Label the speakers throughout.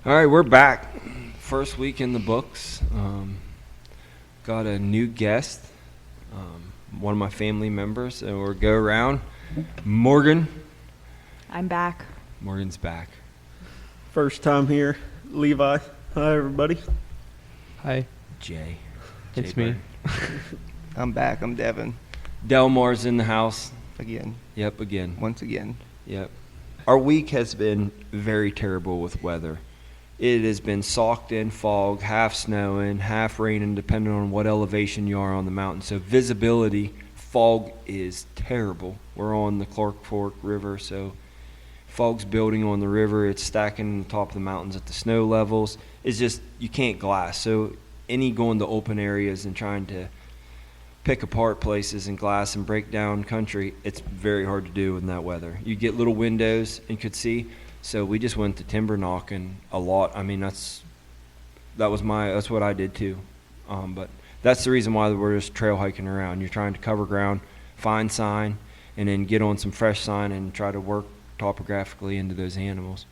Speaker 1: All right, we're back. First week in the books. Got a new guest, one of my family members. So we'll go around. Morgan.
Speaker 2: I'm back.
Speaker 1: Morgan's back.
Speaker 3: First time here, Levi. Hi, everybody.
Speaker 4: Hi,
Speaker 1: Jay.
Speaker 4: it's
Speaker 1: Jay
Speaker 4: me.
Speaker 1: Bird.
Speaker 5: I'm back. I'm Devin.
Speaker 1: Delmar's in the house.
Speaker 5: Again.
Speaker 1: Yep, again.
Speaker 5: Once again.
Speaker 1: Yep. Our week has been very terrible with weather. It has been socked in fog, half snowing, half raining, depending on what elevation you are on the mountain. So visibility, fog is terrible. We're on the Clark Fork River, so fog's building on the river. It's stacking on the top of the mountains at the snow levels. It's just, you can't glass. So any going to open areas and trying to pick apart places and glass and break down country, it's very hard to do in that weather. You get little windows and could see. So we just went to timber knocking a lot. I mean, that's what I did too. But that's the reason why we're just trail hiking around. You're trying to cover ground, find sign, and then get on some fresh sign and try to work topographically into those animals.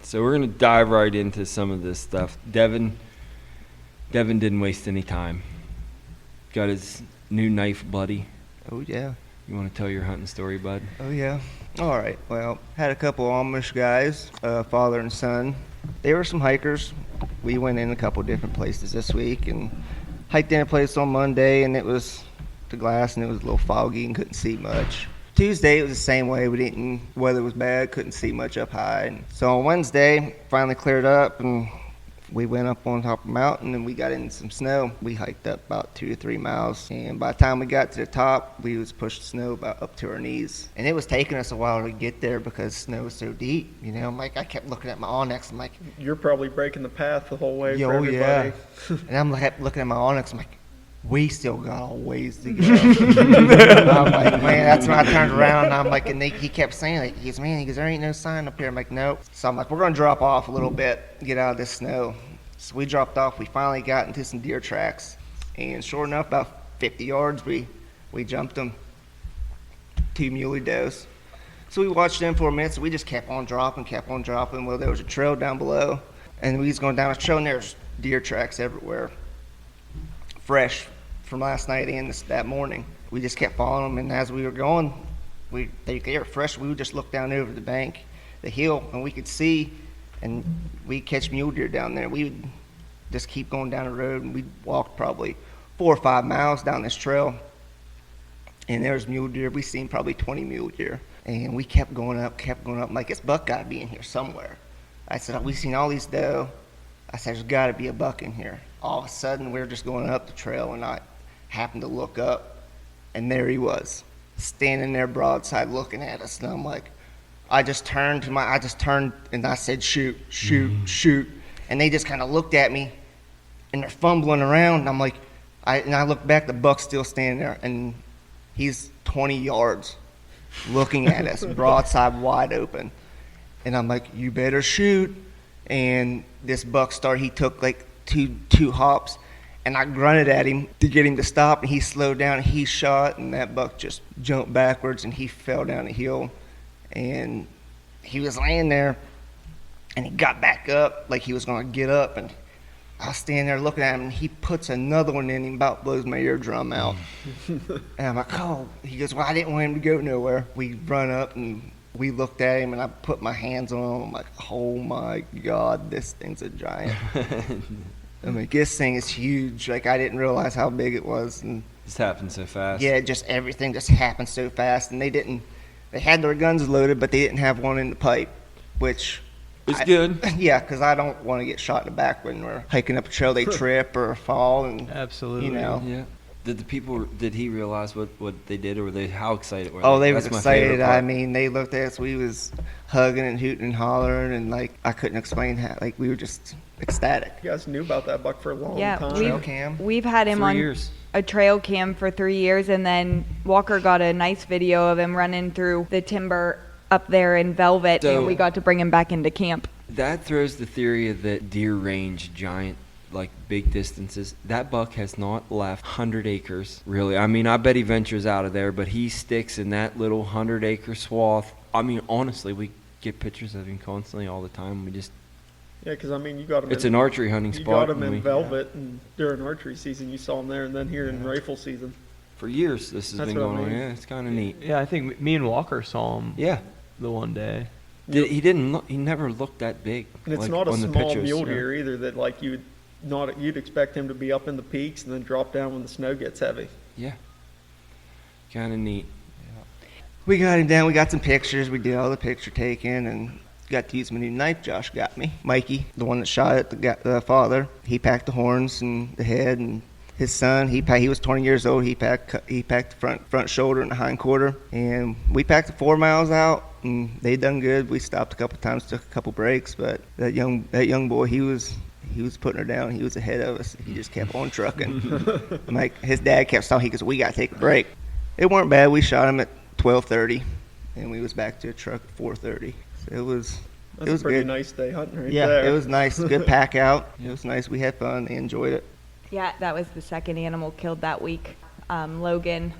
Speaker 1: So we're going to dive right into some of this stuff. Devin didn't waste any time. Got his new knife buddy.
Speaker 5: Oh, yeah.
Speaker 1: You want to tell your hunting story, bud?
Speaker 5: Oh, yeah. All right. Well, had a couple Amish guys, father and son. They were some hikers. We went in a couple different places this week and hiked in a place on Monday, and it was the glass, and it was a little foggy and couldn't see much. Tuesday, it was the same way. Weather was bad, couldn't see much up high. And so on Wednesday, finally cleared up, and we went up on top of the mountain and we got in some snow. We hiked up about 2 to 3 miles, and by the time we got to the top, we was pushed snow about up to our knees. And it was taking us a while to get there because snow was so deep. You know, I kept looking at my onyx. I'm like,
Speaker 3: You're probably breaking the path the whole way for
Speaker 5: yo,
Speaker 3: everybody.
Speaker 5: yeah. And I'm like looking at my onyx. I'm like, we still got a ways to go. I'm like, man, that's when I turned around and I'm like, and he kept saying, like, he goes, there ain't no sign up here. I'm like, nope. So I'm like, we're going to drop off a little bit, get out of this snow. So we dropped off. We finally got into some deer tracks. And sure enough, about 50 yards, we jumped them. 2 muley does. So we watched them for a minute. So we just kept on dropping. Well, there was a trail down below. And we was going down a trail, and there's deer tracks everywhere. Fresh from last night and that morning. We just kept following them, and as we were going, they were fresh. We would just look down over the bank, the hill, and we could see, and we'd catch mule deer down there. We would just keep going down the road, and we'd walk probably 4 or 5 miles down this trail, and there was mule deer. We seen probably 20 mule deer, and we kept going up. I'm like, this buck got to be in here somewhere. I said, we seen all these doe. I said, there's got to be a buck in here. All of a sudden, we were just going up the trail, and I happened to look up, and there he was, standing there broadside looking at us. And I'm like, I just turned and I said, shoot. And they just kind of looked at me, and they're fumbling around. And I'm like, I look back, the buck's still standing there, and he's 20 yards looking at us, broadside wide open. And I'm like, you better shoot. And this buck he took like two hops, and I grunted at him to get him to stop, and he slowed down, and he shot, and that buck just jumped backwards, and he fell down the hill, and he was laying there, and he got back up like he was going to get up, and I was standing there looking at him, and he puts another one in him, about blows my eardrum out. And I'm like, oh. He goes, well, I didn't want him to go nowhere. We run up, and we looked at him, and I put my hands on him. I'm like, oh my God, this thing's a giant. I mean, this thing is huge. Like, I didn't realize how big it was. And
Speaker 1: This happened so fast.
Speaker 5: yeah, everything just happened so fast. And they had their guns loaded, but they didn't have one in the pipe, which
Speaker 1: It's good.
Speaker 5: Yeah, because I don't want to get shot in the back when we're hiking up a trail. They trip or fall, and
Speaker 4: Absolutely.
Speaker 5: you know.
Speaker 1: Yeah. Did he realize what they did, or were they, how excited were they?
Speaker 5: Oh, they was
Speaker 1: That's my favorite
Speaker 5: excited.
Speaker 1: part.
Speaker 5: I mean, they looked at us. We was hugging and hooting and hollering, and like I couldn't explain how. Like we were just ecstatic.
Speaker 3: You guys knew about that buck for a long
Speaker 2: Yeah,
Speaker 3: time.
Speaker 5: Trail cam.
Speaker 2: We've had him
Speaker 1: 3
Speaker 2: on
Speaker 1: years.
Speaker 2: a trail cam for 3 years, and then Walker got a nice video of him running through the timber up there in Velvet,
Speaker 1: So-
Speaker 2: and we got to bring him back into camp.
Speaker 1: That throws the theory that deer range giant, like big distances. That buck has not left 100 acres, really. I mean, I bet he ventures out of there, but he sticks in that little 100-acre swath. I mean, honestly, we get pictures of him constantly all the time.
Speaker 3: Yeah, because I mean, you got them.
Speaker 1: It's an archery hunting
Speaker 3: You
Speaker 1: spot.
Speaker 3: got them
Speaker 1: and
Speaker 3: in velvet, and during archery season, you saw them there, and then here in rifle season.
Speaker 1: For years, this has
Speaker 3: That's
Speaker 1: been
Speaker 3: what I
Speaker 1: going on.
Speaker 3: mean.
Speaker 1: Yeah, it's kind of neat.
Speaker 4: Yeah, I think me and Walker saw him
Speaker 1: Yeah.
Speaker 4: the one day.
Speaker 1: He didn't look. He never looked that big.
Speaker 3: And it's
Speaker 1: like,
Speaker 3: not a
Speaker 1: on the
Speaker 3: small
Speaker 1: pictures.
Speaker 3: mule deer either. That like you'd expect him to be up in the peaks and then drop down when the snow gets heavy.
Speaker 1: Yeah. Kind of neat.
Speaker 5: We got him down. We got some pictures. We did all the picture taking and got to use my new knife Josh got me. Mikey, the one that shot at the father, he packed the horns and the head, and his son, he was 20 years old. He packed the front shoulder and the hind quarter, and we packed the 4 miles out, and they done good. We stopped a couple times, took a couple breaks, but that young boy, he was putting her down. He was ahead of us. He just kept on trucking. His dad kept stopping. He goes, "We got to take a break." It weren't bad. We shot him at 12:30, and we was back to a truck at 4:30. So it was
Speaker 3: That's a pretty
Speaker 5: good.
Speaker 3: nice day hunting right
Speaker 5: Yeah,
Speaker 3: there.
Speaker 5: it was nice. Good pack out. It was nice. We had fun. They enjoyed it.
Speaker 2: Yeah, that was the second animal killed that week. Logan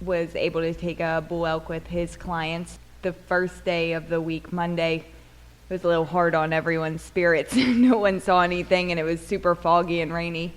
Speaker 2: was able to take a bull elk with his clients. The first day of the week, Monday, was a little hard on everyone's spirits. No one saw anything, and it was super foggy and rainy.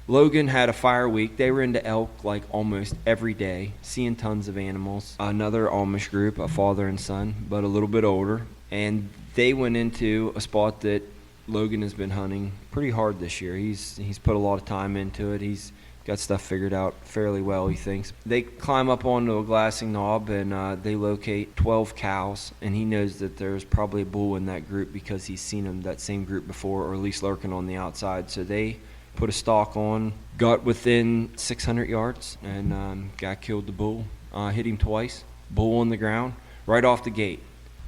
Speaker 1: Logan had a fire week. They were into elk like almost every day, seeing tons of animals. Another Amish group, a father and son, but a little bit older. And they went into a spot that Logan has been hunting pretty hard this year. He's put a lot of time into it. He's got stuff figured out fairly well, he thinks. They climb up onto a glassing knob, and they locate 12 cows. And he knows that there's probably a bull in that group because he's seen them, that same group before, or at least lurking on the outside. So they put a stalk on, got within 600 yards, and guy killed the bull. Hit him twice. Bull on the ground, right off the gate.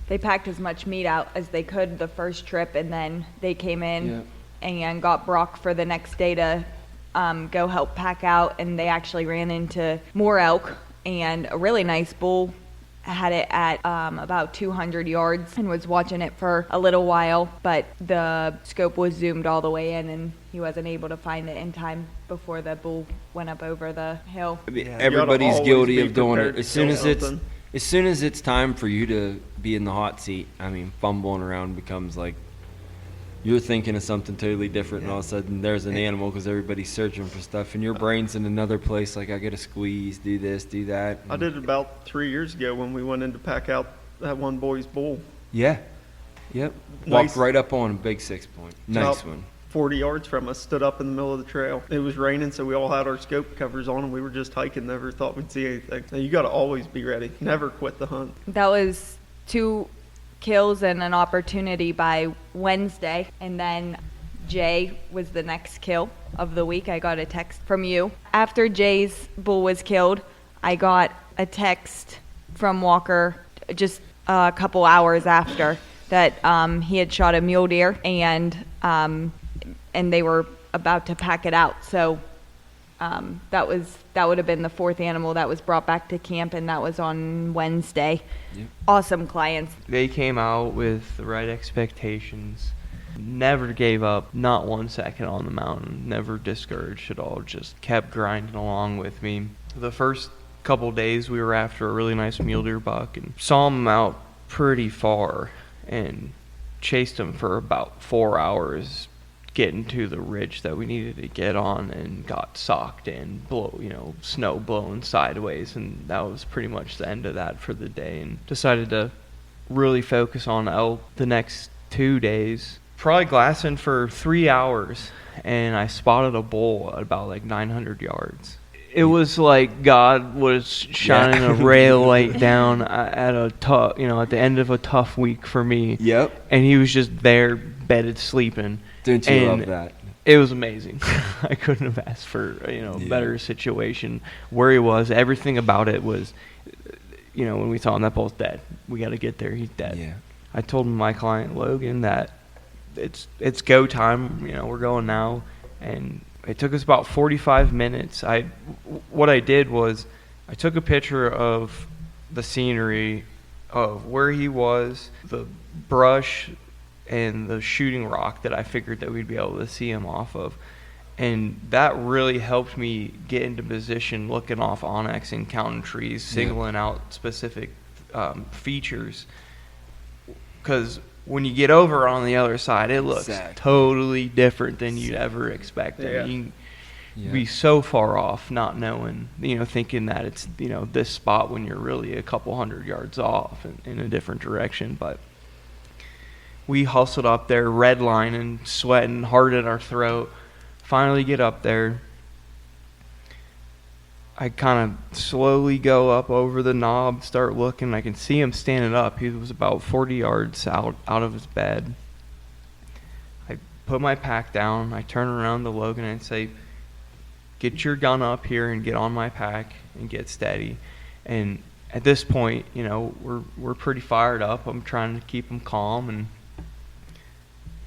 Speaker 2: They packed as much meat out as they could the first trip, and then they came in and got Brock for the next day to go help pack out, and they actually ran into more elk, and a really nice bull had it at about 200 yards and was watching it for a little while, but the scope was zoomed all the way in, and he wasn't able to find it in time before the bull went up over the hill.
Speaker 1: I mean,
Speaker 3: You
Speaker 1: everybody's
Speaker 3: gotta
Speaker 1: guilty
Speaker 3: always
Speaker 1: of
Speaker 3: be
Speaker 1: doing
Speaker 3: prepared
Speaker 1: it. As
Speaker 3: to
Speaker 1: soon
Speaker 3: kill
Speaker 1: as it's
Speaker 3: something.
Speaker 1: as soon as it's time for you to be in the hot seat, I mean, fumbling around becomes like you're thinking of something totally different, and all of a sudden there's an animal because everybody's searching for stuff, and your brain's in another place. Like, I got to squeeze, do this, do that.
Speaker 3: I did it about 3 years ago when we went in to pack out that one boy's bull.
Speaker 1: Yeah. Yep.
Speaker 3: Nice.
Speaker 1: Walked right up on a big 6-point. Nice
Speaker 3: About
Speaker 1: one.
Speaker 3: 40 yards from us, stood up in the middle of the trail. It was raining, so we all had our scope covers on, and we were just hiking. Never thought we'd see anything. Now, you got to always be ready. Never quit the hunt.
Speaker 2: That was 2 kills and an opportunity by Wednesday, and then Jay was the next kill of the week. I got a text from you. After Jay's bull was killed, I got a text from Walker just a couple hours after that he had shot a mule deer, and they were about to pack it out. So that would have been the 4th animal that was brought back to camp, and that was on Wednesday.
Speaker 1: Yep.
Speaker 2: Awesome clients.
Speaker 4: They came out with the right expectations. Never gave up, not 1 second on the mountain. Never discouraged at all. Just kept grinding along with me. The first couple days we were after a really nice mule deer buck and saw him out pretty far and chased him for about 4 hours getting to the ridge that we needed to get on, and got socked in, snow blowing sideways, and that was pretty much the end of that for the day, and decided to really focus on elk the next 2 days. Probably glassing for 3 hours, and I spotted a bull at about like 900 yards. It was like God was shining a ray of light down at at the end of a tough week for me.
Speaker 1: Yep.
Speaker 4: And he was just there, bedded, sleeping.
Speaker 1: Don't you
Speaker 4: And
Speaker 1: love that?
Speaker 4: It was amazing. I couldn't have asked for a better situation. Where he was, everything about it was, when we saw him, that bull's dead. We got to get there. He's dead.
Speaker 1: Yeah.
Speaker 4: I told my client Logan that it's go time. We're going now, and it took us about 45 minutes. What I did was I took a picture of the scenery of where he was, the brush, and the shooting rock that I figured that we'd be able to see him off of. And that really helped me get into position, looking off onyx and counting trees, signaling out specific features. Because when you get over on the other side, it looks
Speaker 1: Exactly.
Speaker 4: totally different than you'd ever expect.
Speaker 3: Yeah.
Speaker 4: I mean, you
Speaker 1: Yeah.
Speaker 4: can be so far off, not knowing, thinking that it's, this spot when you're really a couple hundred yards off in a different direction. But we hustled up there, redlining, sweating, hard at our throat. Finally get up there. I kind of slowly go up over the knob, start looking. I can see him standing up. He was about 40 yards out of his bed. I put my pack down. I turn around to Logan and say, get your gun up here and get on my pack and get steady. And at this point, we're pretty fired up. I'm trying to keep him calm, and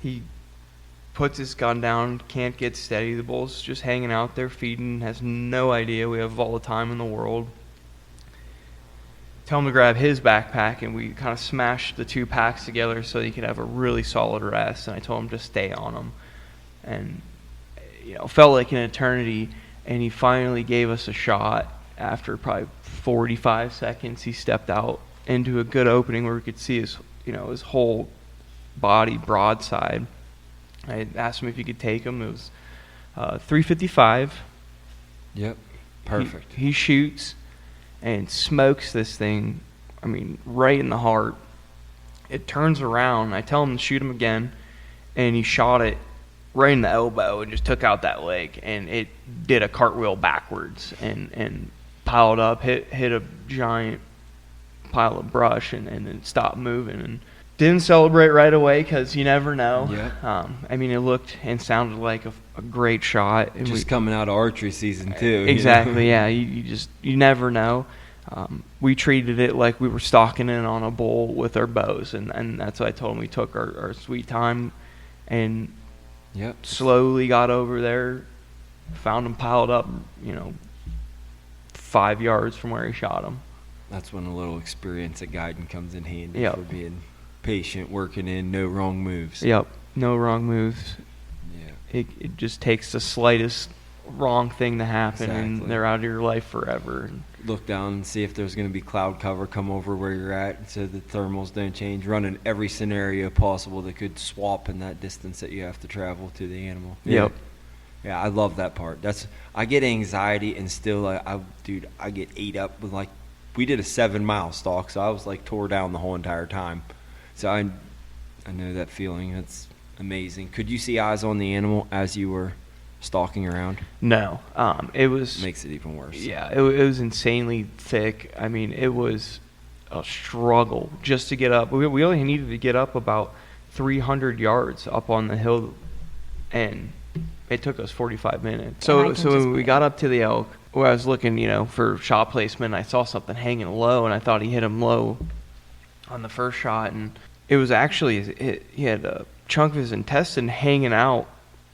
Speaker 4: he puts his gun down, can't get steady. The bull's just hanging out there feeding, has no idea we have all the time in the world. Tell him to grab his backpack, and we kind of smashed the two packs together so he could have a really solid rest. And I told him to stay on him. And, felt like an eternity. And he finally gave us a shot. After probably 45 seconds, he stepped out into a good opening where we could see his whole body broadside. I asked him if he could take him. It was 355.
Speaker 1: Yep. Perfect.
Speaker 4: He shoots and smokes this thing, right in the heart. It turns around. I tell him to shoot him again, and he shot it right in the elbow and just took out that leg, and it did a cartwheel backwards and piled up, hit a giant pile of brush, and then stopped moving. And didn't celebrate right away because you never know.
Speaker 1: Yeah.
Speaker 4: It looked and sounded like a great shot. And
Speaker 1: Just coming out of archery season too.
Speaker 4: Exactly. Yeah. You never know. We treated it like we were stalking in on a bull with our bows, and that's what I told him. We took our sweet time and
Speaker 1: Yep.
Speaker 4: slowly got over there, found him piled up, 5 yards from where he shot him.
Speaker 1: That's when a little experience at guiding comes in handy
Speaker 4: Yep.
Speaker 1: for being patient, working in, no wrong moves.
Speaker 4: Yep. No wrong moves.
Speaker 1: Yeah.
Speaker 4: It just takes the slightest wrong thing to happen,
Speaker 1: Exactly.
Speaker 4: and they're out of your life forever.
Speaker 1: Look down and see if there's going to be cloud cover come over where you're at so the thermals don't change. Running every scenario possible that could swap in that distance that you have to travel to the animal.
Speaker 4: Yep.
Speaker 1: Yeah, I love that part. I get anxiety and still, I get ate up with we did a 7-mile stalk, so I was tore down the whole entire time. So I know that feeling. That's amazing. Could you see eyes on the animal as you were stalking around?
Speaker 4: No. It was...
Speaker 1: Makes it even worse.
Speaker 4: Yeah, it was insanely thick. It was a struggle just to get up. We only needed to get up about 300 yards up on the hill, and it took us 45 minutes. So when we got up to the elk, where I was looking, for shot placement, I saw something hanging low, and I thought he hit him low on the first shot, and it was actually he had a chunk of his intestine hanging out.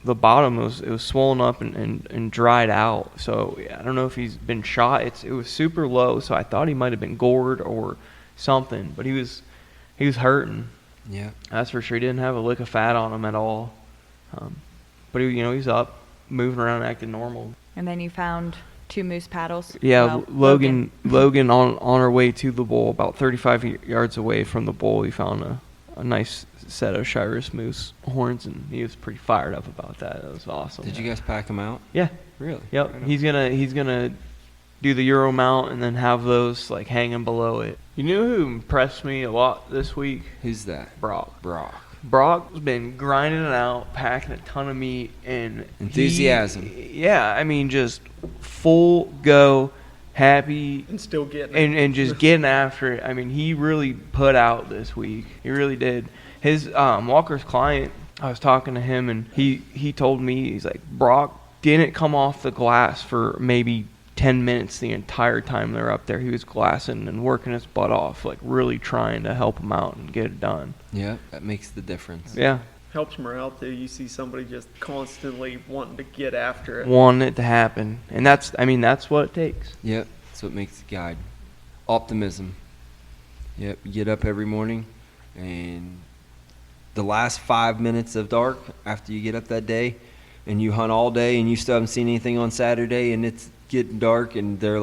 Speaker 4: The bottom was swollen up and dried out. So I don't know if he's been shot. It was super low, so I thought he might have been gored or something. But he was hurting.
Speaker 1: Yeah.
Speaker 4: That's for sure. He didn't have a lick of fat on him at all. But he's up, moving around, acting normal.
Speaker 2: And then you found 2 moose paddles.
Speaker 4: Yeah,
Speaker 2: Well,
Speaker 4: Logan on our way to the bull, about 35 yards away from the bull, he found a nice set of Shiras moose horns, and he was pretty fired up about that. That was awesome.
Speaker 1: Did you guys pack them out?
Speaker 4: Yeah.
Speaker 1: Really?
Speaker 4: Yep.
Speaker 1: Right on.
Speaker 4: He's gonna do the Euro mount and then have those hanging below it. You know who impressed me a lot this week?
Speaker 1: Who's that?
Speaker 4: Brock.
Speaker 1: Brock's
Speaker 4: been grinding it out, packing a ton of meat, and
Speaker 1: enthusiasm.
Speaker 4: Just full go, happy,
Speaker 3: And still getting it.
Speaker 4: and just getting after it. He really put out this week. He really did. His Walker's client, I was talking to him, and he told me, he's like, Brock didn't come off the glass for maybe 10 minutes the entire time they're up there. He was glassing and working his butt off, really trying to help him out and get it done.
Speaker 1: Yeah, that makes the difference.
Speaker 4: Yeah.
Speaker 3: Helps morale too. You see somebody just constantly wanting to get after it.
Speaker 4: Wanting it to happen. And that's what it takes.
Speaker 1: Yep, that's what makes the guide. Optimism. Yep, you get up every morning, and the last 5 minutes of dark after you get up that day, and you hunt all day, and you still haven't seen anything on Saturday, and it's getting dark, and they're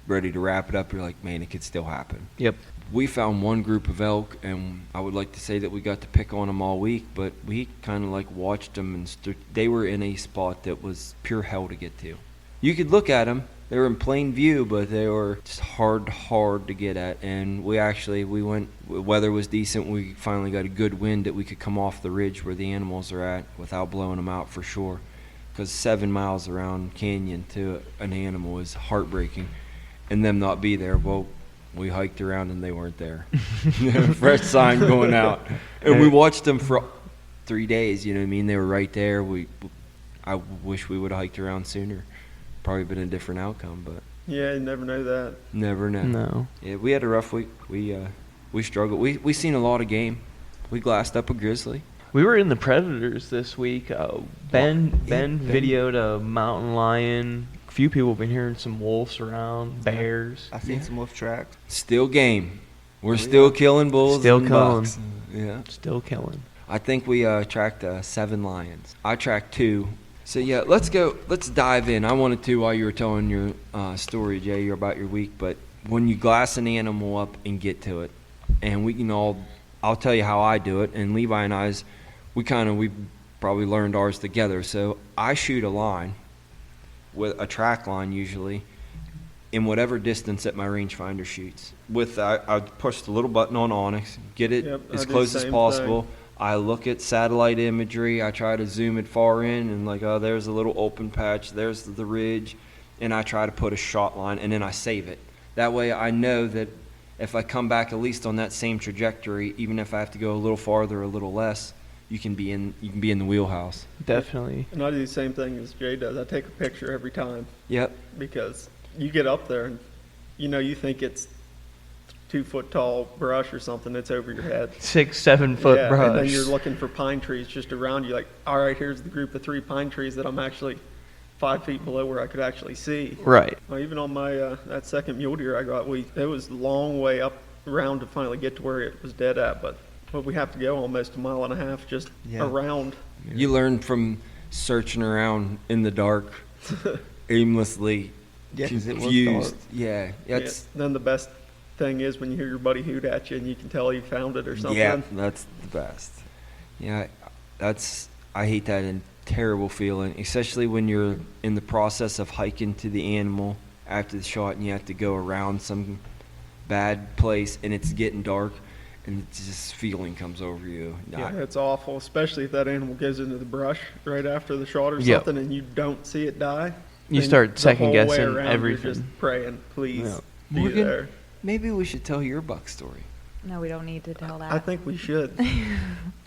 Speaker 1: ready to wrap it up. You're like, man, it could still happen.
Speaker 4: Yep.
Speaker 1: We found one group of elk, and I would like to say that we got to pick on them all week, but we kind of like watched them, and they were in a spot that was pure hell to get to. You could look at them. They were in plain view, but they were just hard to get at. And we went, weather was decent. We finally got a good wind that we could come off the ridge where the animals are at without blowing them out for sure. Because 7 miles around canyon to an animal is heartbreaking. And them not be there, well, we hiked around and they weren't there. Fresh sign going out. And we watched them for 3 days, you know what I mean? They were right there. I wish we would have hiked around sooner. Probably been a different outcome, but
Speaker 3: Yeah, you never know that.
Speaker 1: never know.
Speaker 4: No.
Speaker 1: Yeah, we had a rough week. We struggled. We seen a lot of game. We glassed up a grizzly.
Speaker 4: We were in the Predators this week. Ben
Speaker 1: Ben.
Speaker 4: videoed a mountain lion. A few people have been hearing some wolves around, bears.
Speaker 5: I seen some wolf tracks.
Speaker 1: Still game. We're still killing bulls.
Speaker 4: Still
Speaker 1: and
Speaker 4: killing.
Speaker 1: bucks. Yeah.
Speaker 4: Still killing.
Speaker 1: I think we tracked 7 lions. I tracked 2. So yeah, let's dive in. I wanted to while you were telling your story, Jay, about your week. But when you glass an animal up and get to it, and I'll tell you how I do it. And Levi and I's, we probably learned ours together. So I shoot a line with a track line usually in whatever distance that my rangefinder shoots. I push the little button on Onyx, get it
Speaker 3: Yep,
Speaker 1: as
Speaker 3: I do
Speaker 1: close
Speaker 3: the
Speaker 1: as
Speaker 3: same
Speaker 1: possible. I look at satellite imagery. I try to zoom it far in and like, oh, there's a little open patch. There's the ridge. And I try to put a shot line, and then I save it. That way I know that if I come back at least on that same trajectory, even if I have to go a little farther or a little less, you can be in the wheelhouse.
Speaker 4: Definitely.
Speaker 3: And I do the same thing as Jay does. I take a picture every time
Speaker 1: Yep.
Speaker 3: because you get up there and you think it's 2 foot tall brush or something that's over your head.
Speaker 4: 6-7 foot
Speaker 3: Yeah,
Speaker 4: brush.
Speaker 3: and then you're looking for pine trees just around you. Like, all right, here's the group of 3 pine trees that I'm actually 5 feet below where I could actually see.
Speaker 4: Right.
Speaker 3: Well, even on my that second mule deer I got, it was a long way up around to finally get to where it was dead at. But we have to go almost 1.5 miles just around.
Speaker 1: You learn from searching around in the dark, aimlessly,
Speaker 5: Yeah, 'cause it was
Speaker 1: confused.
Speaker 5: dark.
Speaker 1: Yeah, that's
Speaker 3: Then the best thing is when you hear your buddy hoot at you and you can tell you found it or something.
Speaker 1: yeah, that's the best. Yeah, I hate that and terrible feeling, especially when you're in the process of hiking to the animal after the shot and you have to go around some bad place and it's getting dark and it's just feeling comes over you.
Speaker 3: Yeah, it's awful, especially if that animal goes into the brush right after the shot or
Speaker 4: Yep.
Speaker 3: something and you don't see it die.
Speaker 4: You
Speaker 3: then
Speaker 4: start
Speaker 3: the
Speaker 4: second
Speaker 3: whole way
Speaker 4: guessing
Speaker 3: around,
Speaker 4: everything.
Speaker 3: You're just praying, please
Speaker 4: Yeah.
Speaker 3: be
Speaker 1: Morgan?
Speaker 3: there.
Speaker 1: Maybe we should tell your buck story.
Speaker 2: No, we don't need to tell that.
Speaker 3: I think we should.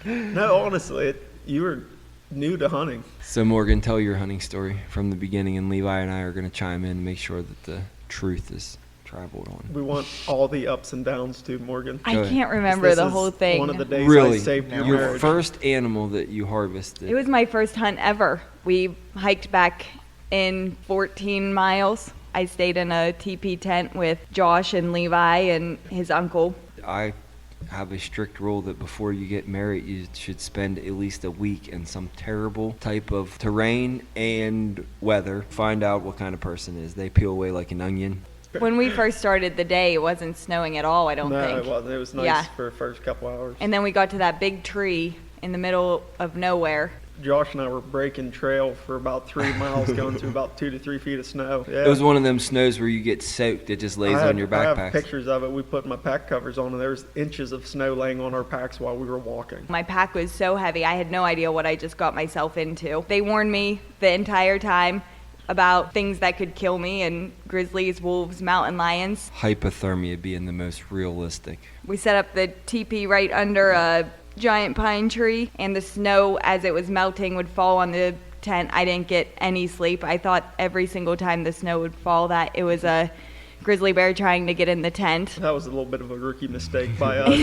Speaker 3: No, honestly, you were new to hunting.
Speaker 1: So Morgan, tell your hunting story from the beginning, and Levi and I are going to chime in and make sure that the truth is traveled on.
Speaker 3: We want all the ups and downs too, Morgan.
Speaker 2: I
Speaker 1: Go ahead.
Speaker 2: can't remember
Speaker 3: This
Speaker 2: the
Speaker 3: is
Speaker 2: whole thing.
Speaker 3: One of the days
Speaker 1: Really,
Speaker 3: I saved your
Speaker 1: your
Speaker 3: marriage.
Speaker 1: first animal that you harvested.
Speaker 2: It was my first hunt ever. We hiked back in 14 miles. I stayed in a teepee tent with Josh and Levi and his uncle.
Speaker 1: I have a strict rule that before you get married, you should spend at least a week in some terrible type of terrain and weather. Find out what kind of person is. They peel away like an onion.
Speaker 2: When we first started the day, it wasn't snowing at all, I don't
Speaker 3: No,
Speaker 2: think.
Speaker 3: it wasn't. It was nice
Speaker 2: Yeah.
Speaker 3: for the first couple hours.
Speaker 2: And then we got to that big tree in the middle of nowhere.
Speaker 3: Josh and I were breaking trail for about 3 miles, going through about 2 to 3 feet of snow. Yeah.
Speaker 1: It was one of them snows where you get soaked. It just lays on your
Speaker 3: I have
Speaker 1: backpack.
Speaker 3: pictures of it. We put my pack covers on, and there was inches of snow laying on our packs while we were walking.
Speaker 2: My pack was so heavy, I had no idea what I just got myself into. They warned me the entire time about things that could kill me, and grizzlies, wolves, mountain lions.
Speaker 1: Hypothermia being the most realistic.
Speaker 2: We set up the teepee right under a giant pine tree, and the snow as it was melting would fall on the tent. I didn't get any sleep. I thought every single time the snow would fall that it was a grizzly bear trying to get in the tent.
Speaker 3: That was a little bit of a rookie mistake by us.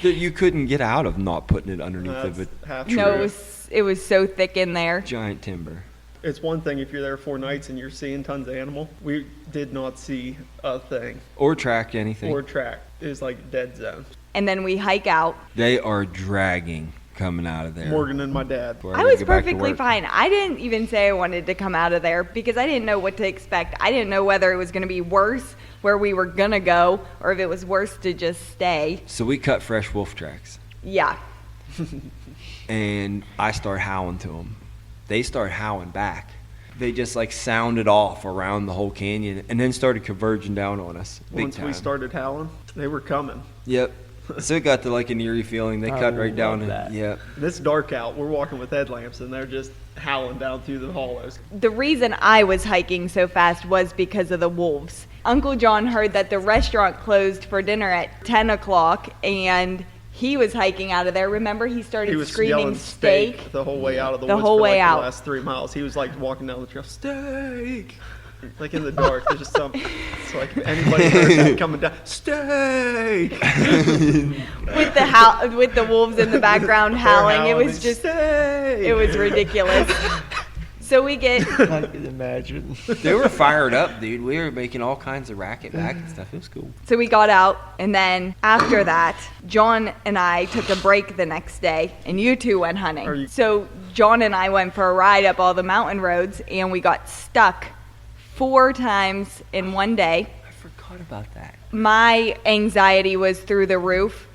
Speaker 1: That you couldn't get out of not putting it underneath
Speaker 3: That's
Speaker 1: of
Speaker 3: half
Speaker 2: No,
Speaker 3: true.
Speaker 2: it was so thick in there.
Speaker 1: a giant timber.
Speaker 3: It's one thing if you're there 4 nights and you're seeing tons of animal. We did not see a thing
Speaker 1: Or track anything.
Speaker 3: or track. It was like a dead zone.
Speaker 2: And then we hike out.
Speaker 1: They are dragging coming out of there.
Speaker 3: Morgan and my dad.
Speaker 1: Before
Speaker 2: I
Speaker 1: we
Speaker 2: was
Speaker 1: get back to
Speaker 2: perfectly
Speaker 1: work.
Speaker 2: fine. I didn't even say I wanted to come out of there because I didn't know what to expect. I didn't know whether it was going to be worse where we were going to go or if it was worse to just stay.
Speaker 1: So we cut fresh wolf tracks,
Speaker 2: Yeah.
Speaker 1: and I start howling to them. They start howling back. They just like sounded off around the whole canyon and then started converging down on us. Big
Speaker 3: Once
Speaker 1: time.
Speaker 3: we started howling, they were coming.
Speaker 1: Yep. So it got to like an eerie feeling. They
Speaker 4: I
Speaker 1: cut right down.
Speaker 4: love that.
Speaker 1: Yep.
Speaker 3: And it's dark out. We're walking with headlamps, and they're just howling down through the hollows.
Speaker 2: The reason I was hiking so fast was because of the wolves. Uncle John heard that the restaurant closed for dinner at 10 o'clock, and he was hiking out of there. Remember, he started
Speaker 3: He was
Speaker 2: screaming
Speaker 3: yelling
Speaker 2: steak.
Speaker 3: the whole way out of the
Speaker 2: The
Speaker 3: woods
Speaker 2: whole
Speaker 3: for
Speaker 2: way
Speaker 3: like
Speaker 2: out.
Speaker 3: the last 3 miles. He was like walking down the trail, steak. Like in the dark, there's just some. It's like if anybody heard that coming down, steak.
Speaker 2: with the wolves in the background howling. It was just,
Speaker 3: steak.
Speaker 2: it was ridiculous. So we get,
Speaker 5: I can imagine.
Speaker 1: They were fired up, dude. We were making all kinds of racket back and stuff. It was cool.
Speaker 2: so we got out, and then after that, John and I took a break the next day, and you two went hunting. So John and I went for a ride up all the mountain roads, and we got stuck 4 times in one day.
Speaker 1: I forgot about that.
Speaker 2: My anxiety was through the roof.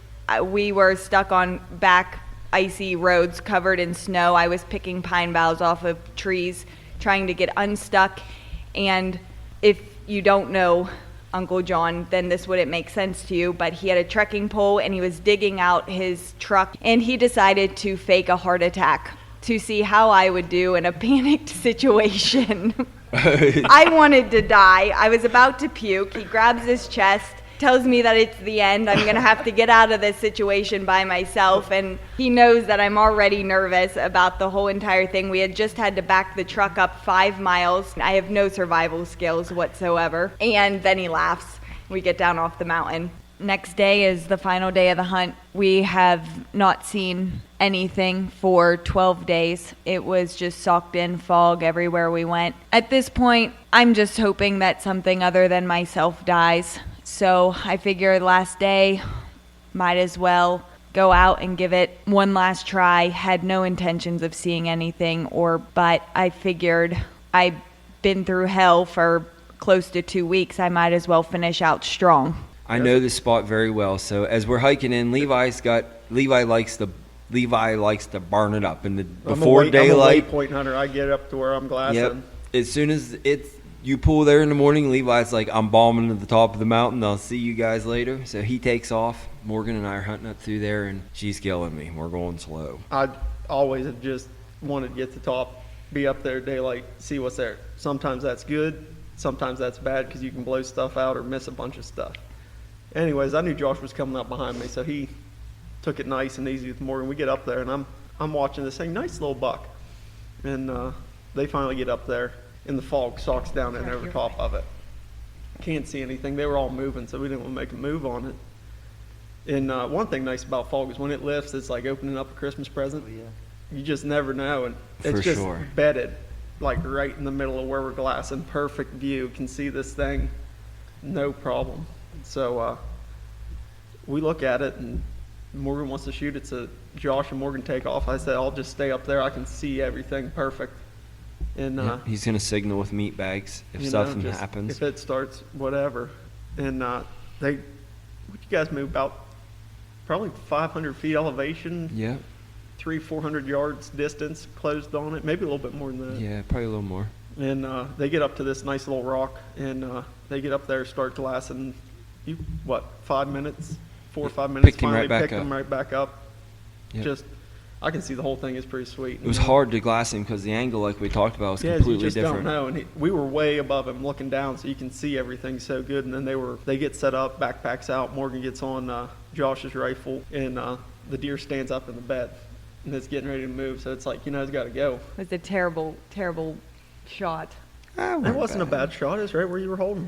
Speaker 2: We were stuck on back icy roads covered in snow. I was picking pine boughs off of trees, trying to get unstuck. And if you don't know Uncle John, then this wouldn't make sense to you, but he had a trekking pole and he was digging out his truck, and he decided to fake a heart attack to see how I would do in a panicked situation. I wanted to die. I was about to puke. He grabs his chest, tells me that it's the end. I'm going to have to get out of this situation by myself. And he knows that I'm already nervous about the whole entire thing. We had just had to back the truck up 5 miles. I have no survival skills whatsoever. And then he laughs. We get down off the mountain. Next day is the final day of the hunt. We have not seen anything for 12 days. It was just socked in fog everywhere we went. At this point, I'm just hoping that something other than myself dies. So I figure last day, might as well go out and give it one last try. Had no intentions of seeing anything, but I figured I've been through hell for close to 2 weeks. I might as well finish out strong.
Speaker 1: I know this spot very well. So as we're hiking in, Levi likes to burn it up in the before
Speaker 3: I'm a
Speaker 1: daylight.
Speaker 3: waypoint hunter. I get up to where I'm glassing.
Speaker 1: Yep. As soon as you pull there in the morning, Levi's like, I'm bombing to the top of the mountain. I'll see you guys later. So he takes off. Morgan and I are hunting up through there, and she's killing me. We're going slow.
Speaker 3: I always have just wanted to get to the top, be up there at daylight, see what's there. Sometimes that's good. Sometimes that's bad because you can blow stuff out or miss a bunch of stuff. Anyways, I knew Josh was coming up behind me, so he took it nice and easy with Morgan. We get up there, and I'm watching this thing, nice little buck. And they finally get up there, and the fog socks down in over top of it. Can't see anything. They were all moving, so we didn't want to make a move on it. And one thing nice about fog is when it lifts, it's like opening up a Christmas present.
Speaker 5: Oh, yeah.
Speaker 3: You just never know, and it's
Speaker 1: For
Speaker 3: just
Speaker 1: sure.
Speaker 3: bedded, like right in the middle of where we're glassing. Perfect view. Can see this thing, no problem. So we look at it, and Morgan wants to shoot it, so Josh and Morgan take off. I said, I'll just stay up there. I can see everything perfect. And
Speaker 1: Yep. He's going to signal with meat bags if
Speaker 3: you know,
Speaker 1: something
Speaker 3: just
Speaker 1: happens.
Speaker 3: if it starts, whatever. And what you guys move about probably 500 feet elevation,
Speaker 1: Yep.
Speaker 3: 300-400 yards distance closed on it, maybe a little bit more than that.
Speaker 1: Yeah, probably a little more.
Speaker 3: And they get up to this nice little rock, and they get up there, start glassing. 5 minutes, 4 or 5 minutes.
Speaker 1: Picked him right back
Speaker 3: picked
Speaker 1: up.
Speaker 3: him right back up.
Speaker 1: Yep.
Speaker 3: Just, I can see the whole thing is pretty sweet.
Speaker 1: It was hard to glass him because the angle, like we talked about, was
Speaker 3: Yeah,
Speaker 1: completely
Speaker 3: you just
Speaker 1: different.
Speaker 3: don't know. And we were way above him, looking down, so you can see everything so good. And then they get set up, backpacks out. Morgan gets on Josh's rifle, and the deer stands up in the bed, and it's getting ready to move. So it's like, it's got to go.
Speaker 2: It was a terrible, terrible shot.
Speaker 3: It wasn't a bad shot. It's right where you were holding.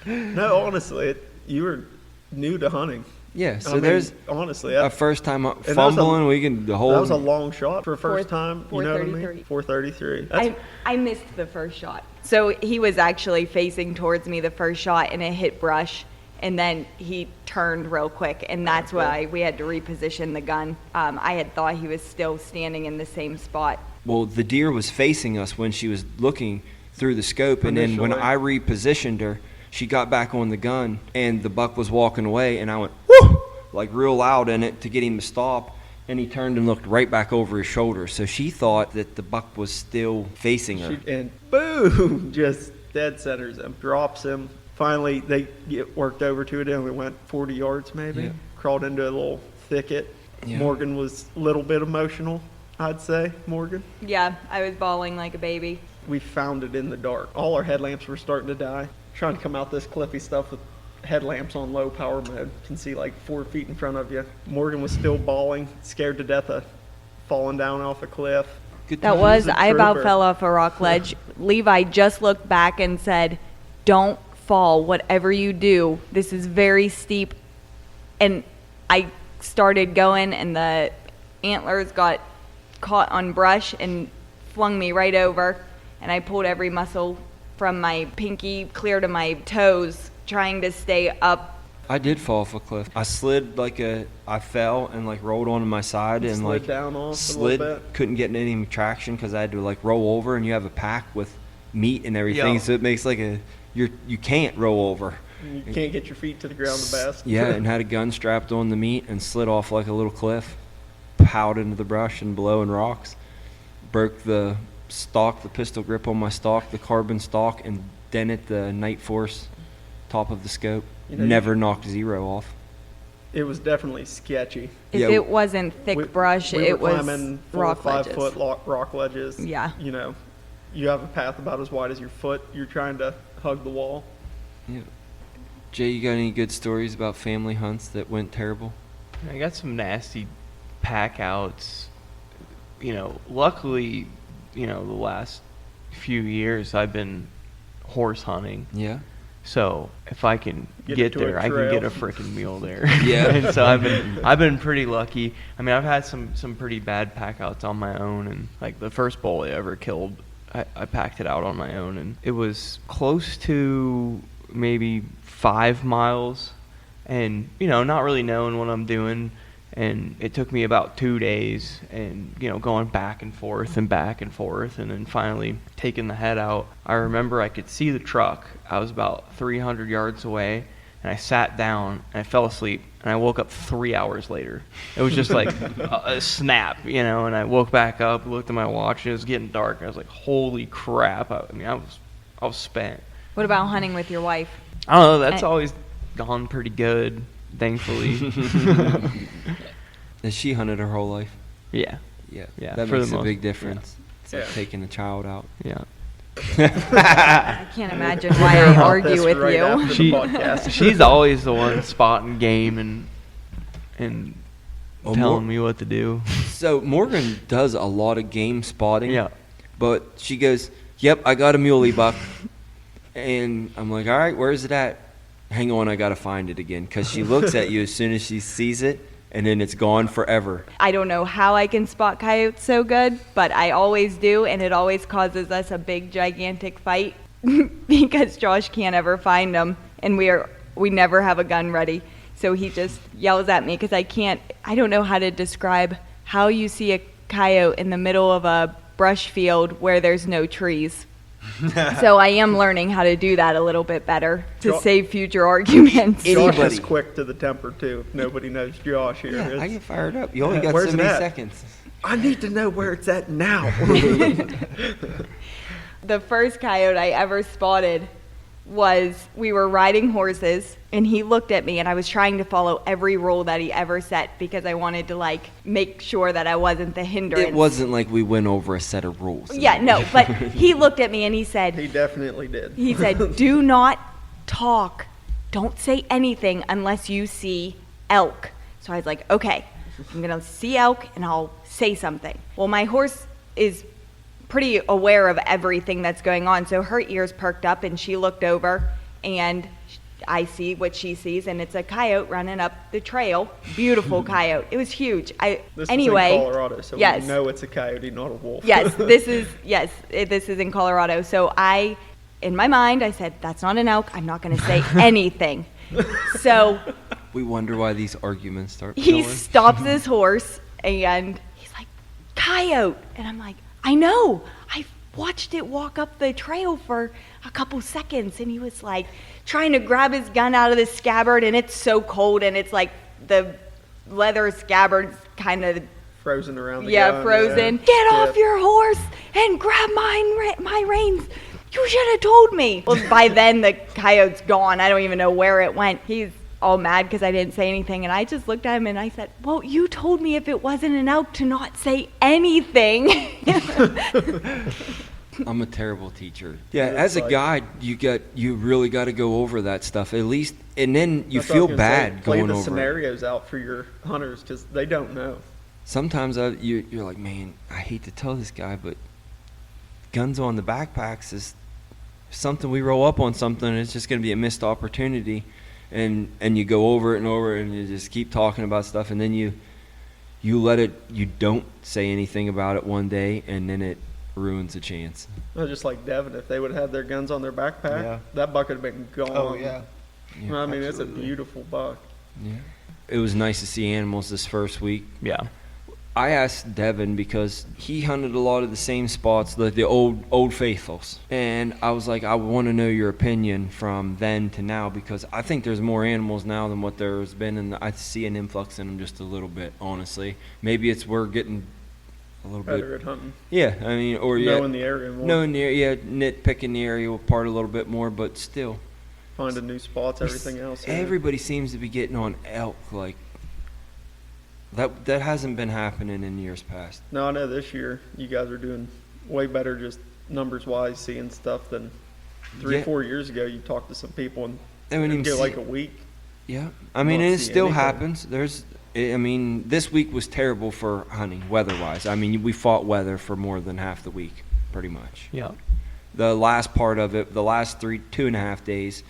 Speaker 3: No, honestly, you were new to hunting.
Speaker 1: Yeah, so
Speaker 3: I mean,
Speaker 1: there's
Speaker 3: honestly
Speaker 1: a first time
Speaker 3: that was a-
Speaker 1: fumbling. We can hold.
Speaker 3: That was a long shot for a first time. You know what I mean?
Speaker 2: 433.
Speaker 3: 433.
Speaker 2: I missed the first shot. So he was actually facing towards me the first shot, and it hit brush, And then he turned real quick, and that's why we had to reposition the gun. I had thought he was still standing in the same spot.
Speaker 1: Well, the deer was facing us when she was looking through the scope, and then when
Speaker 3: Initially.
Speaker 1: I repositioned her, she got back on the gun, and the buck was walking away, and I went, whoo, like real loud in it to get him to stop, and he turned and looked right back over his shoulder. So she thought that the buck was still facing her.
Speaker 3: And boom, just dead centers him, drops him. Finally, they get worked over to it, and we went 40 yards maybe.
Speaker 1: Yeah.
Speaker 3: Crawled into a little thicket.
Speaker 1: Yeah.
Speaker 3: Morgan was a little bit emotional, I'd say, Morgan.
Speaker 2: Yeah, I was bawling like a baby.
Speaker 3: We found it in the dark. All our headlamps were starting to die. Trying to come out this cliffy stuff with headlamps on low power mode. You can see like 4 feet in front of you. Morgan was still bawling, scared to death of falling down off a cliff.
Speaker 1: Good
Speaker 2: That
Speaker 1: time.
Speaker 2: was,
Speaker 3: a
Speaker 2: I about
Speaker 3: trooper.
Speaker 2: fell off a rock ledge. Levi just looked back and said, "Don't fall, whatever you do. This is very steep." And I started going, and the antlers got caught on brush and flung me right over. And I pulled every muscle from my pinky clear to my toes, trying to stay up.
Speaker 1: I did fall off a cliff. I slid I fell and like rolled onto my side and
Speaker 3: Slid
Speaker 1: like
Speaker 3: down off a
Speaker 1: slid,
Speaker 3: little bit.
Speaker 1: couldn't get any traction because I had to like roll over, and you have a pack with meat and everything,
Speaker 4: Yeah.
Speaker 1: so it makes like you can't roll over.
Speaker 3: You can't get your feet to the ground the best.
Speaker 1: Yeah, and had a gun strapped on the meat and slid off like a little cliff, piled into the brush and blowing rocks. Broke the stock, the pistol grip on my stock, the carbon stock, and dented the Night Force top of the scope.
Speaker 3: You know,
Speaker 1: Never knocked zero off.
Speaker 3: It was definitely sketchy.
Speaker 2: If
Speaker 1: Yeah,
Speaker 2: it wasn't thick
Speaker 3: We-
Speaker 2: brush,
Speaker 3: we
Speaker 2: it
Speaker 3: were
Speaker 2: was
Speaker 3: climbing 4 or
Speaker 2: rock
Speaker 3: 5
Speaker 2: ledges.
Speaker 3: foot rock ledges.
Speaker 2: Yeah.
Speaker 3: You know, you have a path about as wide as your foot. You're trying to hug the wall.
Speaker 1: Yeah. Jay, you got any good stories about family hunts that went terrible?
Speaker 4: I got some nasty pack outs. Luckily, the last few years I've been horse hunting.
Speaker 1: Yeah.
Speaker 4: So if I can
Speaker 3: Get
Speaker 4: get
Speaker 3: it to a
Speaker 4: there, I can
Speaker 3: trail.
Speaker 4: get a freaking mule there.
Speaker 1: Yeah.
Speaker 4: And so I've been pretty lucky. I mean, I've had some pretty bad pack outs on my own, and like the first bull I ever killed, I packed it out on my own, and it was close to maybe 5 miles, and not really knowing what I'm doing. And it took me about 2 days and, going back and forth, and then finally taking the head out. I remember I could see the truck. I was about 300 yards away, and I sat down, and I fell asleep, and I woke up 3 hours later. It was just like a snap, and I woke back up, looked at my watch, and it was getting dark. I was like, holy crap. I was spent.
Speaker 2: What about hunting with your wife?
Speaker 4: I don't know, that's always gone pretty good, thankfully.
Speaker 1: Has she hunted her whole life?
Speaker 4: Yeah.
Speaker 1: Yeah.
Speaker 4: Yeah,
Speaker 1: That
Speaker 4: for the
Speaker 1: makes a
Speaker 4: most-
Speaker 1: big difference. It's like
Speaker 3: Yeah.
Speaker 1: taking a child out.
Speaker 4: Yeah.
Speaker 2: I can't imagine why I
Speaker 3: About
Speaker 2: argue
Speaker 3: this
Speaker 2: with
Speaker 3: right
Speaker 2: you.
Speaker 3: after the
Speaker 4: She,
Speaker 3: podcast.
Speaker 4: she's always the one spotting game and
Speaker 1: Oh,
Speaker 4: telling me what to do.
Speaker 1: So Morgan does a lot of game spotting.
Speaker 4: Yeah.
Speaker 1: But she goes, "Yep, I got a muley buck," and I'm like, "All right, where's it at?" Hang on, I gotta find it again, because she looks at you as soon as she sees it, and then it's gone forever.
Speaker 2: I don't know how I can spot coyotes so good, but I always do, and it always causes us a big, gigantic fight because Josh can't ever find them, and we never have a gun ready. So he just yells at me because I don't know how to describe how you see a coyote in the middle of a brush field where there's no trees. So I am learning how to do that a little bit better to
Speaker 3: Jo-
Speaker 2: save future arguments.
Speaker 3: Josh
Speaker 1: Anybody.
Speaker 3: is quick to the temper, too. If nobody knows Josh here.
Speaker 1: Yeah, I
Speaker 3: It's-
Speaker 1: get fired up. You only got
Speaker 3: Where's
Speaker 1: so
Speaker 3: it
Speaker 1: many
Speaker 3: at?
Speaker 1: seconds.
Speaker 3: I need to know where it's at now.
Speaker 2: The first coyote I ever spotted was we were riding horses, and he looked at me, and I was trying to follow every rule that he ever set because I wanted to make sure that I wasn't the hindrance.
Speaker 1: It wasn't like we went over a set of rules.
Speaker 2: Yeah, no, but he looked at me and he said,
Speaker 3: He definitely did.
Speaker 2: "Do not talk. Don't say anything unless you see elk." So I was like, okay, I'm going to see elk and I'll say something. Well, my horse is pretty aware of everything that's going on, so her ears perked up and she looked over, and I see what she sees, and it's a coyote running up the trail. Beautiful coyote. It was huge.
Speaker 3: This
Speaker 2: Anyway,
Speaker 3: is in Colorado, so
Speaker 2: yes.
Speaker 3: we know it's a coyote, not a wolf.
Speaker 2: Yes, this is in Colorado. So in my mind, I said, that's not an elk. I'm not going to say anything. So
Speaker 1: We wonder why these arguments start
Speaker 2: he
Speaker 1: going.
Speaker 2: stops his horse and he's like, "Coyote." And I'm like, "I know. I watched it walk up the trail for a couple seconds." And he was like trying to grab his gun out of the scabbard, and it's so cold, and it's like the leather scabbard's kind of
Speaker 3: Frozen around the gun.
Speaker 2: frozen.
Speaker 3: Yeah.
Speaker 2: Get off
Speaker 3: Tip.
Speaker 2: your horse and grab my reins. You should have told me. Well, by then the coyote's gone. I don't even know where it went. He's all mad because I didn't say anything, and I just looked at him and I said, "Well, you told me if it wasn't an elk to not say anything."
Speaker 1: I'm a terrible teacher. Yeah,
Speaker 3: Yeah,
Speaker 1: as a
Speaker 3: like-
Speaker 1: guide, you really got to go over that stuff at least, and then you
Speaker 3: That's what I
Speaker 1: feel
Speaker 3: was gonna say.
Speaker 1: bad
Speaker 3: Play
Speaker 1: going
Speaker 3: the
Speaker 1: over it.
Speaker 3: scenarios out for your hunters because they don't know.
Speaker 1: Sometimes you're like, man, I hate to tell this guy, but guns on the backpacks is something we roll up on something, and it's just going to be a missed opportunity, and you go over it and over it, and you just keep talking about stuff, and then you don't say anything about it one day, and then it ruins the chance.
Speaker 3: Just like Devin, if they would have had their guns on their backpack,
Speaker 5: Yeah.
Speaker 3: that buck would have been gone.
Speaker 5: Oh yeah.
Speaker 1: Yeah,
Speaker 3: I mean, it's a
Speaker 5: absolutely.
Speaker 3: beautiful buck.
Speaker 1: yeah. It was nice to see animals this first week.
Speaker 4: Yeah.
Speaker 1: I asked Devin because he hunted a lot of the same spots, the old faithfuls. And I was like, I want to know your opinion from then to now, because I think there's more animals now than what there's been, and I see an influx in them just a little bit, honestly. Maybe it's we're getting a little
Speaker 3: Better
Speaker 1: bit.
Speaker 3: at hunting.
Speaker 1: Yeah, I mean, or yeah.
Speaker 3: Knowing the area more.
Speaker 1: Knowing the area, nitpicking the area apart a little bit more, but still.
Speaker 3: Finding new spots, everything else. yeah.
Speaker 1: Everybody seems to be getting on elk, like, that hasn't been happening in years past.
Speaker 3: No, I know this year you guys are doing way better just numbers wise, seeing stuff than 3
Speaker 1: Yeah.
Speaker 3: 4 years ago. You talked to some people and
Speaker 1: They wouldn't even
Speaker 3: get
Speaker 1: see
Speaker 3: like
Speaker 1: it.
Speaker 3: a week.
Speaker 1: Yeah, I mean,
Speaker 3: Not
Speaker 1: and it
Speaker 3: see
Speaker 1: still
Speaker 3: anything.
Speaker 1: happens. I mean, this week was terrible for hunting, weather-wise. I mean, we fought weather for more than half the week, pretty much.
Speaker 4: Yeah.
Speaker 1: The last part of it, the last 2.5 days,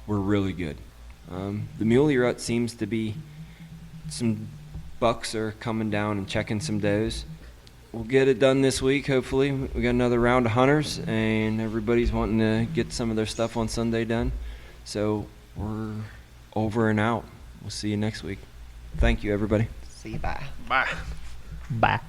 Speaker 1: were really good. The muley rut seems to be, some bucks are coming down and checking some does. We'll get it done this week, hopefully. We got another round of hunters, and everybody's wanting to get some of their stuff on Sunday done. So we're over and out. We'll see you next week. Thank you, everybody.
Speaker 5: See you. Bye.
Speaker 3: Bye.
Speaker 4: Bye.